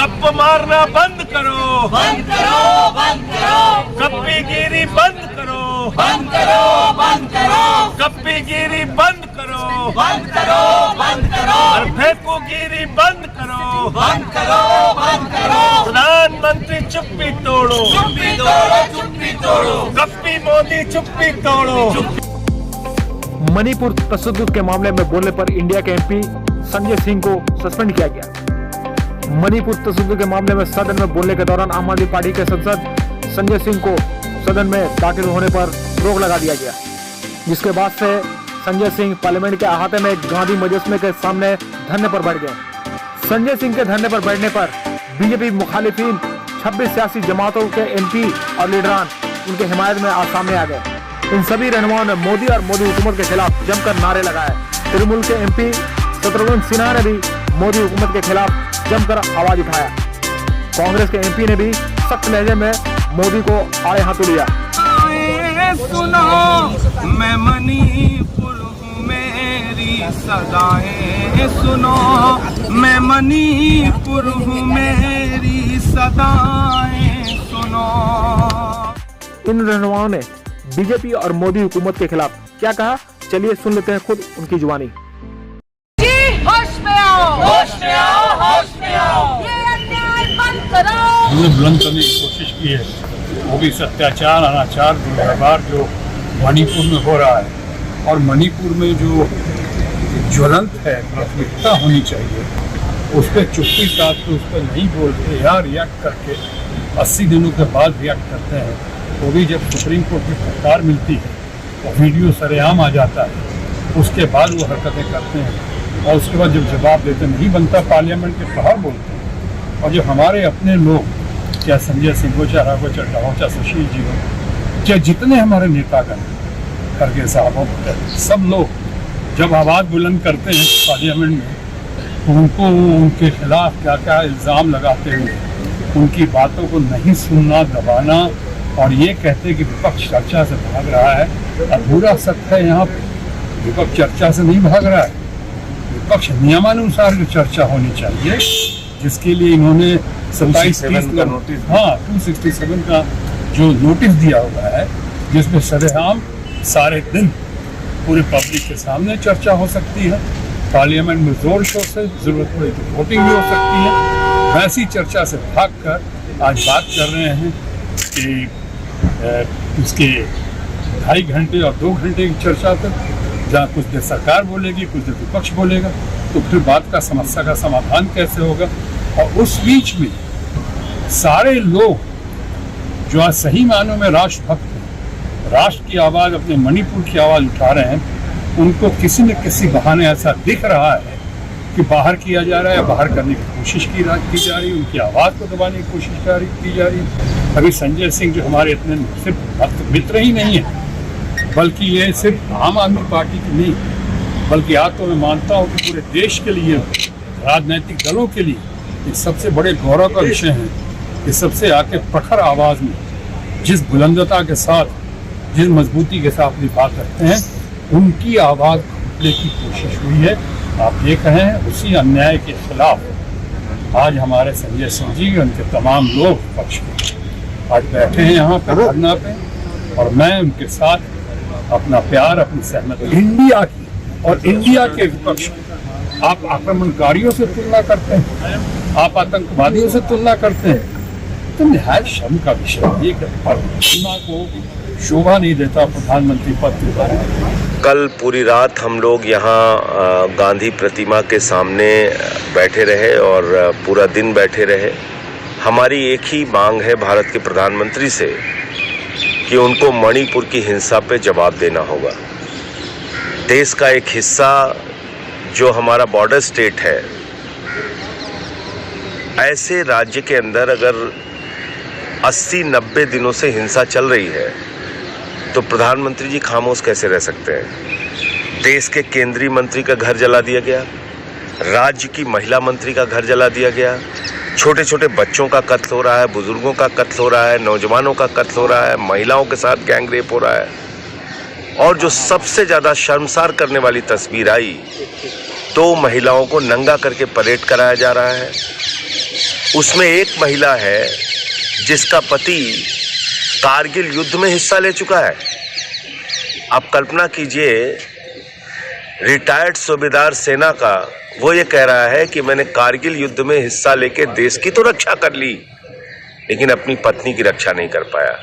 गप मारना बंद करो, बंद करो, बंद करो, गप्पीगिरी बंद करो, बंद करो, बंद करो, गप्पीगिरी बंद करो, बंद करो, बंद करो, और फेंकूगिरी बंद करो, बंद करो, बंद करो। प्रधानमंत्री चुप्पी तोड़ो, चुप्पी तोड़ो, चुप्पी तोड़ो, गप्पी मोदी चुप्पी तोड़ो। मणिपुर तशद्दुद के मामले में बोलने पर इंडिया के एमपी संजय सिंह को सस्पेंड किया गया। मणिपुर तशद्दुद के मामले में सदन में बोलने के दौरान आम आदमी पार्टी के सांसद संजय सिंह को सदन में दाखिल होने पर रोक लगा दिया गया, जिसके बाद से संजय सिंह पार्लियामेंट के अहाते में गांधी मुजस्समे के सामने धरने पर बैठ गए। संजय सिंह के धरने पर बैठने पर बीजेपी मुखालिफिन 26 सियासी जमातों के एमपी और लीडरान उनके हिमायत में आज सामने आ गए। इन सभी रहनुमाओं ने मोदी और मोदी हुकूमत के खिलाफ जमकर नारे लगाए। तृणमूल के एमपी शत्रुघ्न सिन्हा ने भी मोदी हुकूमत के खिलाफ जमकर आवाज उठाया। कांग्रेस के एमपी ने भी सख्त लहजे में मोदी को आड़े हाथों लिया। सुनो मैं मणिपुर हूँ, मेरी सदाएं सुनो, मैं मणिपुर हूँ, मेरी सदाएं सुनो। इन रहनुमाओं ने बीजेपी और मोदी हुकूमत के खिलाफ क्या कहा, चलिए सुन लेते हैं खुद उनकी जुबानी। जी होश में आओ, होश में आओ, होश में आओ। ये अन्याय बंद करो। हमने बुलंद करने की कोशिश की है, वो भी अत्याचार, अनाचार, दुर्व्यवहार जो मणिपुर में हो रहा है। और मणिपुर में जो ज्वलंत है, प्राथमिकता होनी चाहिए, उस पर चुप्पी साथ तो उस पर नहीं बोलते या रिएक्ट करके 80 दिनों के बाद रिएक्ट करते हैं। वो भी जब सुप्रीम कोर्ट की फटकार मिलती है और वीडियो सरेआम आ जाता है, उसके बाद वो हरकतें करते हैं और उसके बाद जब जवाब देते नहीं बनता, पार्लियामेंट के बाहर बोलते हैं। और जब हमारे अपने लोग, चाहे संजय सिंह हो, चाहे राघव चड्ढा हो, चाहे सुशील जी हो, चाहे जितने हमारे नेतागण, खड़गे साहब हो, सब लोग जब आवाज़ बुलंद करते हैं पार्लियामेंट में, तो उनको उनके खिलाफ क्या क्या इल्ज़ाम लगाते हुए उनकी बातों को नहीं सुनना, दबाना और ये कहते कि विपक्ष चर्चा से भाग रहा है, अधूरा सत्य है। यहाँ विपक्ष चर्चा से नहीं भाग रहा है, विपक्ष नियमानुसार जो चर्चा होनी चाहिए, जिसके लिए इन्होंने 27 का नोटिस, हाँ 267 का जो नोटिस दिया हुआ है, जिसमें सरेआम सारे दिन पूरे पब्लिक के सामने चर्चा हो सकती है, पार्लियामेंट में जोर शोर से, जरूरत पड़े तो वोटिंग भी हो सकती है। वैसी चर्चा से भागकर आज बात कर रहे हैं कि उसके 2.5 घंटे और 2 घंटे की चर्चा तक, जहाँ कुछ देर सरकार बोलेगी, कुछ देर विपक्ष बोलेगा, तो फिर बात का समस्या का समाधान कैसे होगा। और उस बीच में सारे लोग जो आज सही मानों में राष्ट्रभक्त हैं, राष्ट्र की आवाज़, अपने मणिपुर की आवाज़ उठा रहे हैं, उनको किसी न किसी बहाने ऐसा दिख रहा है कि बाहर किया जा रहा है, बाहर करने की कोशिश की जा रही है, उनकी आवाज़ को दबाने की कोशिश की जा रही है। अभी संजय सिंह जो हमारे इतने सिर्फ मित्र ही नहीं है, बल्कि ये सिर्फ आम आदमी पार्टी की नहीं, बल्कि आज तो मैं मानता हूँ कि पूरे देश के लिए, राजनीतिक दलों के लिए एक सबसे बड़े गौरव का विषय है कि सबसे आके प्रखर आवाज़ में, जिस बुलंदता के साथ, जिस मजबूती के साथ अपनी बात रखते हैं, उनकी आवाज़ खोलने की कोशिश हुई है। आप देख रहे हैं उसी अन्याय के खिलाफ आज हमारे संजय सिंह जी, उनके तमाम लोग पक्ष के आज बैठे हैं यहाँ पर धरना पे, और मैं उनके साथ अपना प्यार, अपनी सहमति, इंडिया की और इंडिया के विपक्ष, आप आक्रमणकारियों से तुलना करते हैं, आप आतंकवादियों से तुलना करते हैं, तो निहायत शर्म का विषय है कि प्रतिमा को शोभा नहीं देता प्रधानमंत्री पद के बारे में। कल पूरी रात हम लोग यहाँ गांधी प्रतिमा के सामने बैठे रहे और पूरा दिन बैठे रहे। हमारी एक ही मांग है भारत के प्रधानमंत्री से कि उनको मणिपुर की हिंसा पे जवाब देना होगा। देश का एक हिस्सा जो हमारा बॉर्डर स्टेट है, ऐसे राज्य के अंदर अगर 80-90 दिनों से हिंसा चल रही है तो प्रधानमंत्री जी खामोश कैसे रह सकते हैं। देश के केंद्रीय मंत्री का घर जला दिया गया, राज्य की महिला मंत्री का घर जला दिया गया, छोटे छोटे बच्चों का कत्ल हो रहा है, बुजुर्गों का कत्ल हो रहा है, नौजवानों का कत्ल हो रहा है, महिलाओं के साथ गैंग रेप हो रहा है। और जो सबसे ज़्यादा शर्मसार करने वाली तस्वीर आई, तो महिलाओं को नंगा करके परेड कराया जा रहा है। उसमें एक महिला है जिसका पति कारगिल युद्ध में हिस्सा ले चुका है। आप कल्पना कीजिए, रिटायर्ड सूबेदार सेना का वो ये कह रहा है कि मैंने कारगिल युद्ध में हिस्सा लेके देश की तो रक्षा कर ली, लेकिन अपनी पत्नी की रक्षा नहीं कर पाया।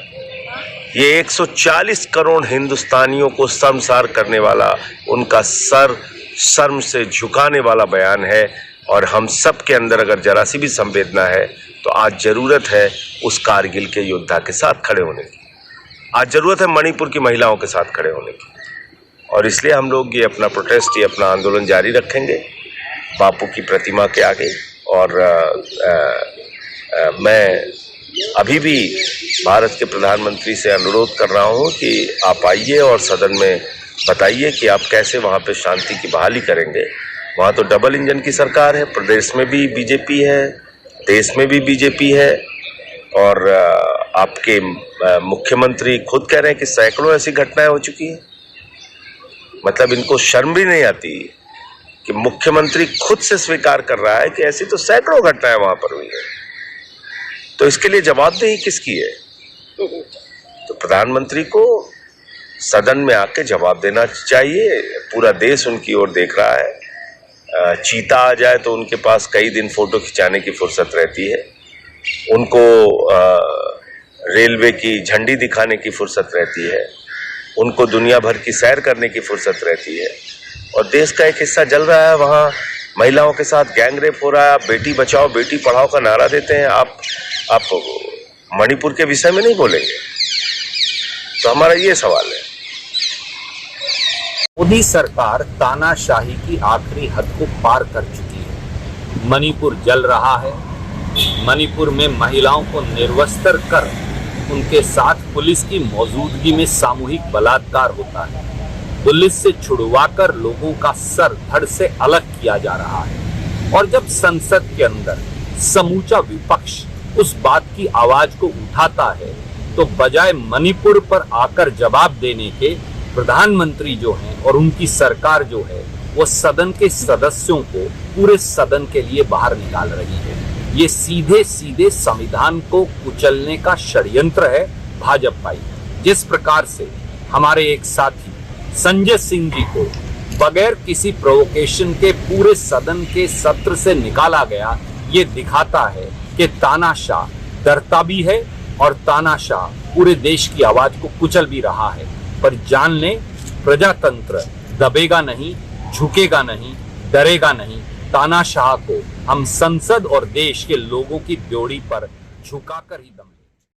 ये 140 करोड़ हिंदुस्तानियों को शर्मसार करने वाला, उनका सर शर्म से झुकाने वाला बयान है। और हम सब के अंदर अगर जरा सी भी संवेदना है तो आज जरूरत है उस कारगिल के योद्धा के साथ खड़े होने की। आज जरूरत है मणिपुर की महिलाओं के साथ खड़े होने की। और इसलिए हम लोग ये अपना प्रोटेस्ट, ये अपना आंदोलन जारी रखेंगे बापू की प्रतिमा के आगे। और मैं अभी भी भारत के प्रधानमंत्री से अनुरोध कर रहा हूं कि आप आइए और सदन में बताइए कि आप कैसे वहां पे शांति की बहाली करेंगे। वहां तो डबल इंजन की सरकार है, प्रदेश में भी बीजेपी है, देश में भी बीजेपी है। और आपके मुख्यमंत्री खुद कह रहे हैं कि सैकड़ों ऐसी घटनाएं हो चुकी हैं। मतलब इनको शर्म भी नहीं आती कि मुख्यमंत्री खुद से स्वीकार कर रहा है कि ऐसी तो सैकड़ों घटनाएं वहां पर हुई है। तो इसके लिए जवाबदेही किसकी है? तो प्रधानमंत्री को सदन में आके जवाब देना चाहिए। पूरा देश उनकी ओर देख रहा है। चीता आ जाए तो उनके पास कई दिन फोटो खिंचाने की फुर्सत रहती है, उनको रेलवे की झंडी दिखाने की फुर्सत रहती है, उनको दुनिया भर की सैर करने की फुर्सत रहती है। और देश का एक हिस्सा जल रहा है, वहाँ महिलाओं के साथ गैंग रेप हो रहा है। आप बेटी बचाओ बेटी पढ़ाओ का नारा देते हैं, आप मणिपुर के विषय में नहीं बोलेंगे। तो हमारा ये सवाल है। मोदी सरकार तानाशाही की आखिरी हद को पार कर चुकी है। मणिपुर जल रहा है। मणिपुर में महिलाओं को निर्वस्त्र कर उनके साथ पुलिस की मौजूदगी में सामूहिक बलात्कार होता है। पुलिस से छुड़वाकर लोगों का सर धड़ से अलग किया जा रहा है। और जब संसद के अंदर समूचा विपक्ष उस बात की आवाज को उठाता है तो बजाय मणिपुर पर आकर जवाब देने के प्रधानमंत्री जो हैं और उनकी सरकार जो है वो सदन के सदस्यों को पूरे सदन के लिए बाहर निकाल रही है। ये सीधे सीधे संविधान को कुचलने का षड्यंत्र है भाजपाई। जिस प्रकार से हमारे एक साथी संजय सिंह जी को बगैर किसी प्रोवोकेशन के पूरे सदन के सत्र से निकाला गया, ये दिखाता है कि तानाशाह डरता भी है और तानाशाह पूरे देश की आवाज को कुचल भी रहा है। पर जान ले, प्रजातंत्र दबेगा नहीं, झुकेगा नहीं, डरेगा नहीं। तानाशाह को हम संसद और देश के लोगों की ड्योढ़ी पर झुकाकर ही दम